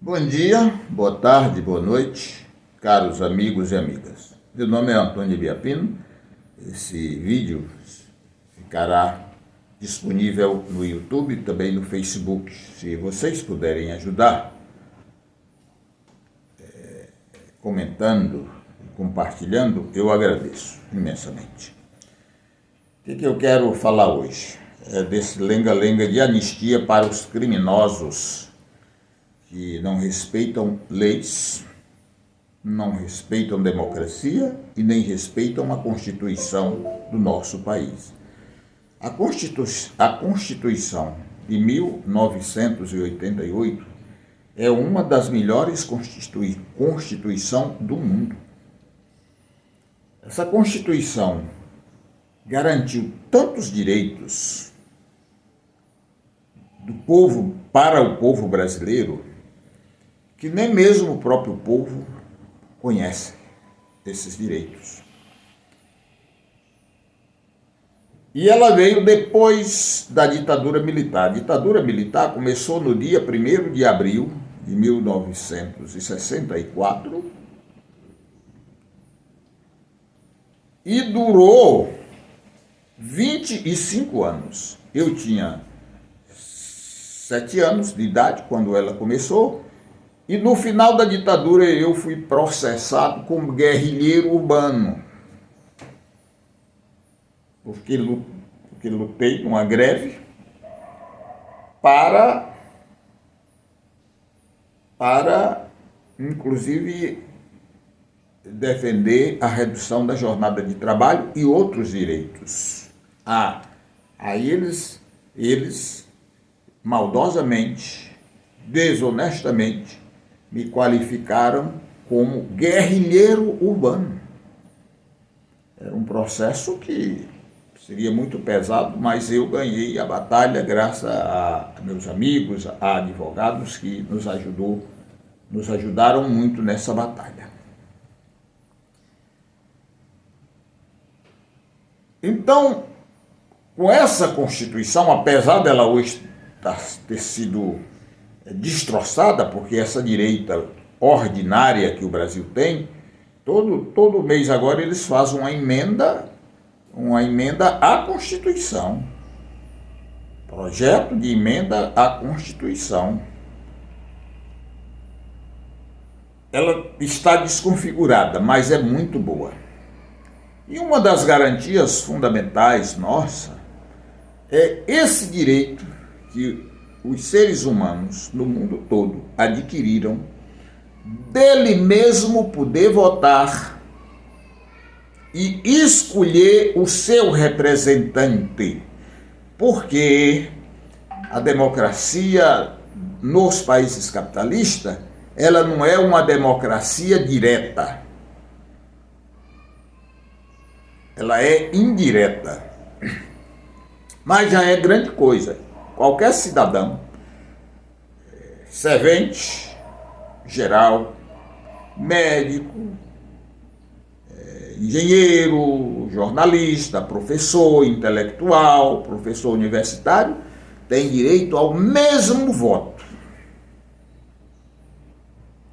Bom dia, boa tarde, boa noite, caros amigos e amigas. Meu nome é Antônio Biapino. Esse vídeo ficará disponível no YouTube e também no Facebook. Se vocês puderem ajudar, comentando e compartilhando, eu agradeço imensamente. O que eu quero falar hoje? É desse lenga-lenga de anistia para os criminosos que não respeitam leis, não respeitam democracia e nem respeitam a Constituição do nosso país. A Constituição de 1988 é uma das melhores Constituições do mundo. Essa Constituição garantiu tantos direitos do povo para o povo brasileiro que nem mesmo o próprio povo conhece esses direitos. E ela veio depois da ditadura militar. A ditadura militar começou no dia 1º de abril de 1964 e durou 25 anos. Eu tinha 7 anos de idade quando ela começou. E no final da ditadura eu fui processado como guerrilheiro urbano, porque lutei numa greve para inclusive defender a redução da jornada de trabalho e outros direitos. Aí eles maldosamente, desonestamente, me qualificaram como guerrilheiro urbano. Era um processo que seria muito pesado, mas eu ganhei a batalha graças a meus amigos, a advogados que nos ajudaram muito nessa batalha. Então, com essa Constituição, apesar dela hoje ter sido destroçada, porque essa direita ordinária que o Brasil tem, todo mês agora eles fazem uma emenda à Constituição, projeto de emenda à Constituição. Ela está desconfigurada, mas é muito boa. E uma das garantias fundamentais nossa é esse direito que os seres humanos no mundo todo adquiriram, dele mesmo poder votar e escolher o seu representante, porque a democracia nos países capitalistas, ela não é uma democracia direta, ela é indireta, mas já é grande coisa. Qualquer cidadão, servente geral, médico, engenheiro, jornalista, professor intelectual, professor universitário, tem direito ao mesmo voto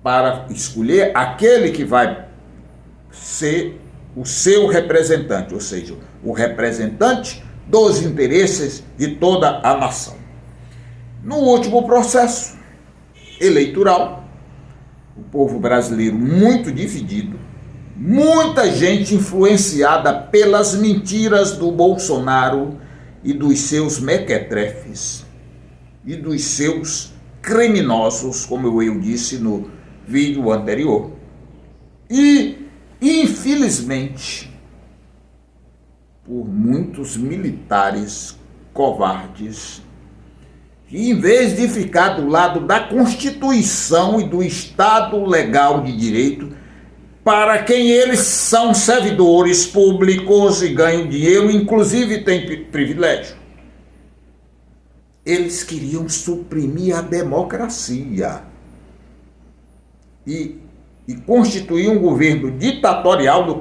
para escolher aquele que vai ser o seu representante, ou seja, o representante dos interesses de toda a nação. No último processo eleitoral, o povo brasileiro muito dividido, muita gente influenciada pelas mentiras do Bolsonaro e dos seus mequetrefes e dos seus criminosos, como eu disse no vídeo anterior. E, infelizmente, por muitos militares covardes, que em vez de ficar do lado da Constituição e do Estado legal de direito, para quem eles são servidores públicos e ganham dinheiro, inclusive têm privilégio, eles queriam suprimir a democracia e constituir um governo ditatorial, no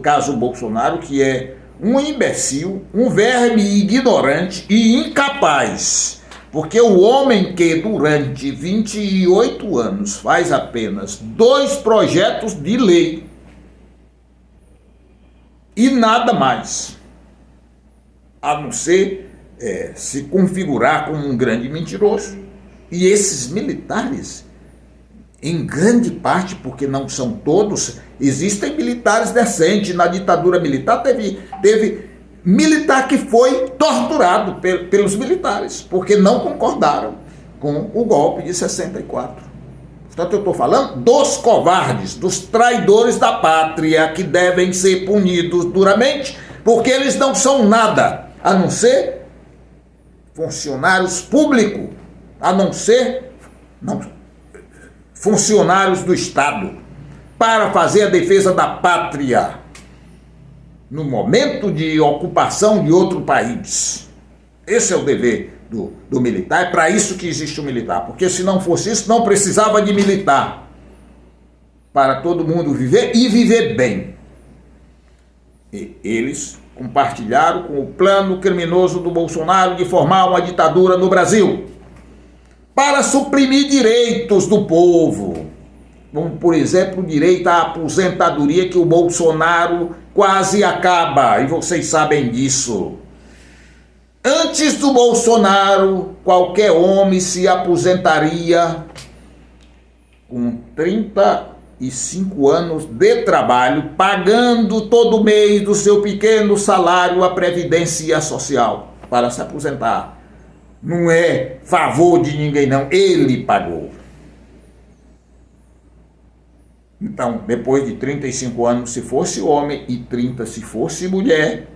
caso Bolsonaro, que é um imbecil, um verme ignorante e incapaz Porque o homem que durante 28 anos faz apenas 2 projetos de lei e nada mais, a não ser se configurar como um grande mentiroso. E esses militares, em grande parte, porque não são todos, existem militares decentes. Na ditadura militar teve militar que foi torturado pelos militares, porque não concordaram com o golpe de 64. Portanto, eu estou falando dos covardes, dos traidores da pátria, que devem ser punidos duramente, porque eles não são nada, a não ser funcionários públicos, a não ser funcionários do Estado, para fazer a defesa da pátria no momento de ocupação de outro país. Esse é o dever do militar. É para isso que existe o militar, porque se não fosse isso, não precisava de militar, para todo mundo viver e viver bem. E eles compartilharam com o plano criminoso do Bolsonaro de formar uma ditadura no Brasil, para suprimir direitos do povo, como, por exemplo, o direito à aposentadoria, que o Bolsonaro quase acaba, e vocês sabem disso. Antes do Bolsonaro, qualquer homem se aposentaria com 35 anos de trabalho, pagando todo mês do seu pequeno salário a Previdência Social para se aposentar. Não é favor de ninguém, não. Ele pagou. Então, depois de 35 anos, se fosse homem, e 30 se fosse mulher,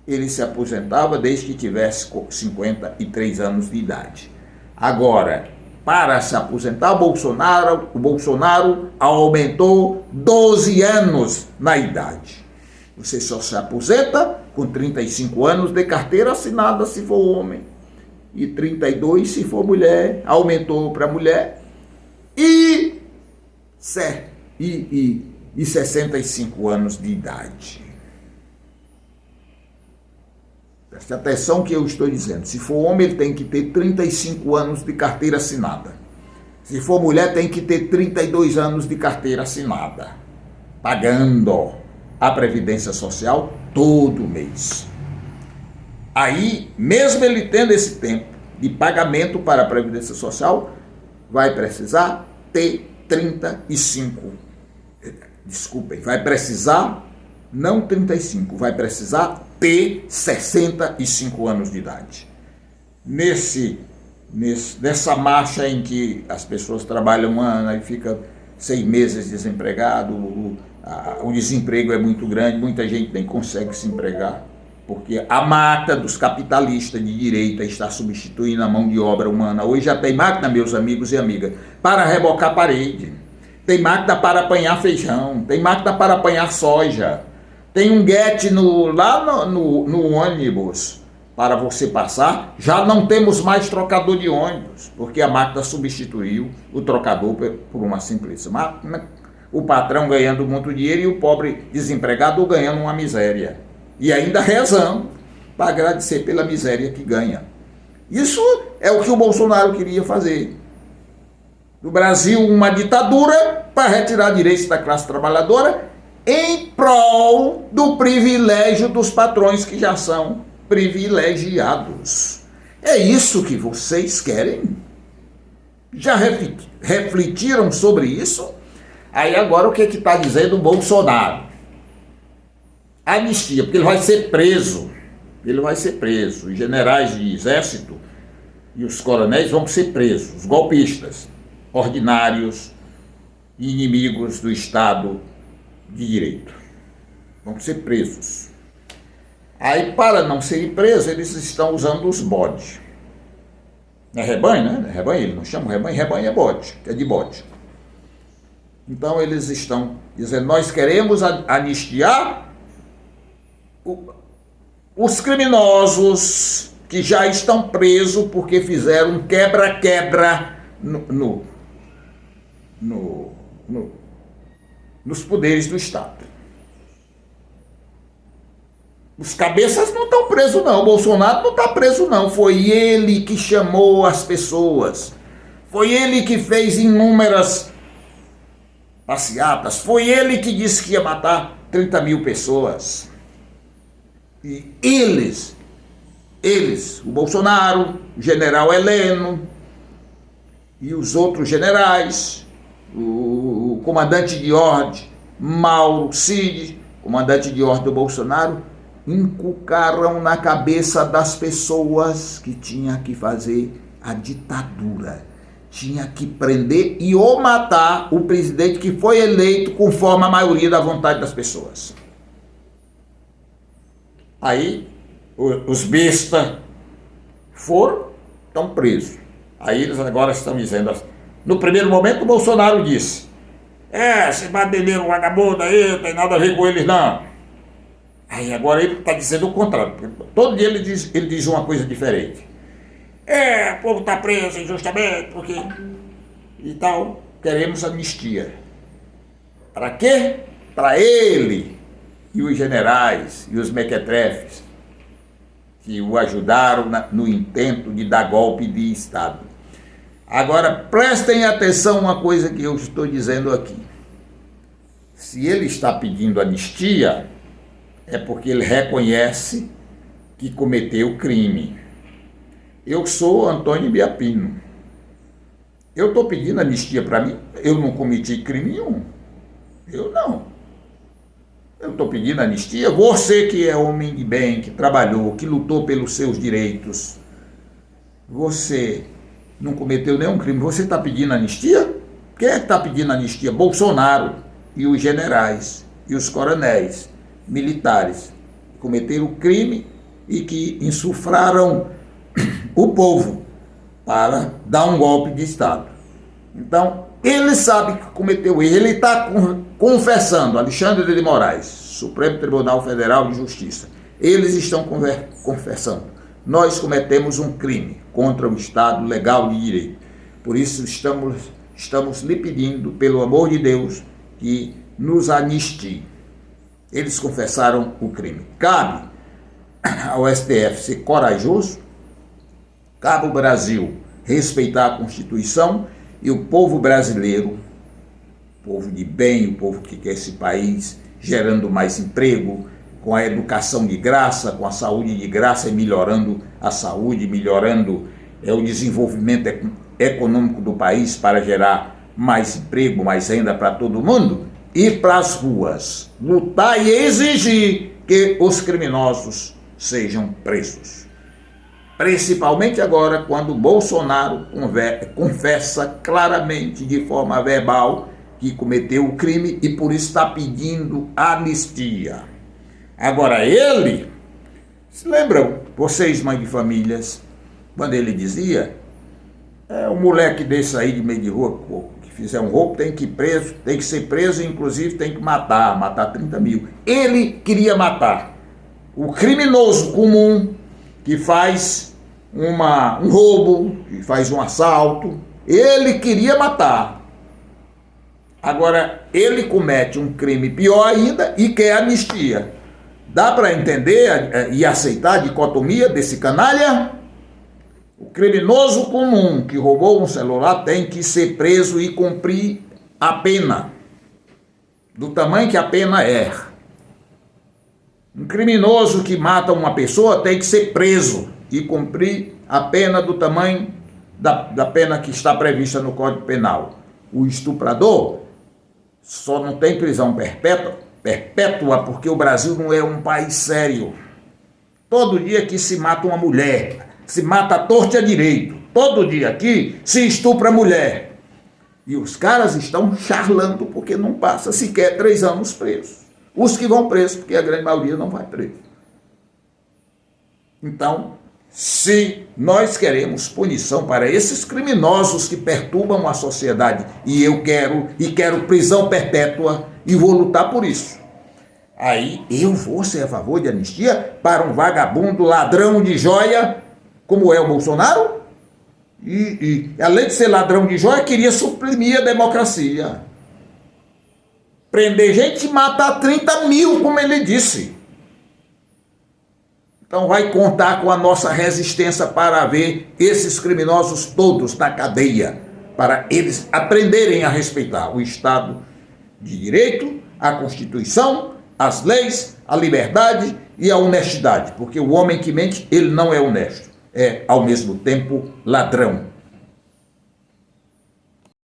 ele se aposentava desde que tivesse 53 anos de idade. Agora, para se aposentar, o Bolsonaro aumentou 12 anos na idade. Você só se aposenta com 35 anos de carteira assinada se for homem, e 32 se for mulher, aumentou para mulher, e 65 anos de idade. Preste atenção que eu estou dizendo. Se for homem, ele tem que ter 35 anos de carteira assinada. Se for mulher, tem que ter 32 anos de carteira assinada, pagando a Previdência Social todo mês. Aí, mesmo ele tendo esse tempo de pagamento para a Previdência Social, vai precisar ter 35. Desculpem, vai precisar, não 35, vai precisar ter 65 anos de idade. Nessa marcha em que as pessoas trabalham um ano e ficam 6 meses desempregado, o desemprego é muito grande, muita gente nem consegue se empregar, porque a máquina dos capitalistas de direita está substituindo a mão de obra humana. Hoje já tem máquina, meus amigos e amigas, para rebocar parede, tem máquina para apanhar feijão, tem máquina para apanhar soja, tem um guete lá no ônibus para você passar. Já não temos mais trocador de ônibus, porque a máquina substituiu o trocador por uma simples máquina, o patrão ganhando muito dinheiro e o pobre desempregado ganhando uma miséria. E ainda rezando para agradecer pela miséria que ganha. Isso é o que o Bolsonaro queria fazer. No Brasil, uma ditadura para retirar direitos da classe trabalhadora em prol do privilégio dos patrões que já são privilegiados. É isso que vocês querem? Já refletiram sobre isso? Aí agora o que está dizendo o Bolsonaro? Anistia, porque ele vai ser preso. Ele vai ser preso. Os generais de exército e os coronéis vão ser presos. Os golpistas ordinários e inimigos do Estado de Direito vão ser presos. Aí, para não serem presos, eles estão usando os bodes. É rebanho, né? É rebanho, eles não chamam rebanho. Rebanho é bode, é de bode. Então, eles estão dizendo: nós queremos anistiar os criminosos que já estão presos porque fizeram um quebra-quebra nos poderes do Estado. Os cabeças não estão presos não, o Bolsonaro não está preso não, foi ele que chamou as pessoas, foi ele que fez inúmeras passeatas, foi ele que disse que ia matar 30 mil pessoas. E eles, o Bolsonaro, o general Heleno e os outros generais, o comandante de ordem Mauro Cid, comandante de ordem do Bolsonaro, inculcaram na cabeça das pessoas que tinha que fazer a ditadura, tinha que prender e ou matar o presidente que foi eleito conforme a maioria da vontade das pessoas. Aí os bestas estão presos. Aí eles agora estão dizendo, no primeiro momento o Bolsonaro disse, esse badeleiro vagabundo aí, não tem nada a ver com eles não. Aí agora ele está dizendo o contrário. Todo dia ele diz uma coisa diferente. O povo está preso injustamente, porque... Então, queremos anistia. Para quê? Para ele e os generais e os mequetrefes que o ajudaram no intento de dar golpe de Estado. Agora, prestem atenção a uma coisa que eu estou dizendo aqui. Se ele está pedindo anistia, é porque ele reconhece que cometeu crime. Eu sou Antônio Biapino. Eu estou pedindo anistia para mim, eu não cometi crime nenhum. Eu não. Eu estou pedindo anistia. Você que é homem de bem, que trabalhou, que lutou pelos seus direitos, você não cometeu nenhum crime, você está pedindo anistia? Quem é que está pedindo anistia? Bolsonaro e os generais e os coronéis militares que cometeram crime e que insufraram o povo para dar um golpe de Estado. Então, ele sabe que cometeu erro, ele está confessando, Alexandre de Moraes, Supremo Tribunal Federal de Justiça, eles estão confessando, nós cometemos um crime contra o Estado legal de direito, por isso estamos lhe pedindo, pelo amor de Deus, que nos anistie. Eles confessaram o crime. Cabe ao STF ser corajoso, cabe ao Brasil respeitar a Constituição e o povo brasileiro, povo de bem, o povo que quer esse país gerando mais emprego, com a educação de graça, com a saúde de graça e melhorando a saúde, melhorando o desenvolvimento econômico do país para gerar mais emprego, mais renda para todo mundo, ir para as ruas, lutar e exigir que os criminosos sejam presos. Principalmente agora, quando Bolsonaro confessa claramente, de forma verbal, que cometeu o crime e por isso está pedindo anistia. Agora ele, se lembram, vocês mães de famílias, quando ele dizia, um moleque desse aí de meio de rua, fizer um roubo, tem que ir preso, tem que ser preso, inclusive tem que matar 30 mil. Ele queria matar o criminoso comum que faz um roubo, que faz um assalto, ele queria matar. Agora, ele comete um crime pior ainda e quer anistia. Dá para entender e aceitar a dicotomia desse canalha? O criminoso comum que roubou um celular tem que ser preso e cumprir a pena, do tamanho que a pena é. Um criminoso que mata uma pessoa tem que ser preso e cumprir a pena do tamanho da pena que está prevista no Código Penal. O estuprador só não tem prisão perpétua porque o Brasil não é um país sério. Todo dia que se mata uma mulher, se mata à torta e à direito. Todo dia aqui se estupra mulher. E os caras estão charlando porque não passa sequer 3 anos presos. Os que vão presos, porque a grande maioria não vai preso. Então, se nós queremos punição para esses criminosos que perturbam a sociedade, e eu quero prisão perpétua, e vou lutar por isso, aí eu vou ser a favor de anistia para um vagabundo ladrão de joia, como é o Bolsonaro, e além de ser ladrão de joia, queria suprimir a democracia. Prender gente e matar 30 mil, como ele disse. Então vai contar com a nossa resistência para ver esses criminosos todos na cadeia, para eles aprenderem a respeitar o Estado de Direito, a Constituição, as leis, a liberdade e a honestidade, porque o homem que mente, ele não é honesto, é ao mesmo tempo ladrão.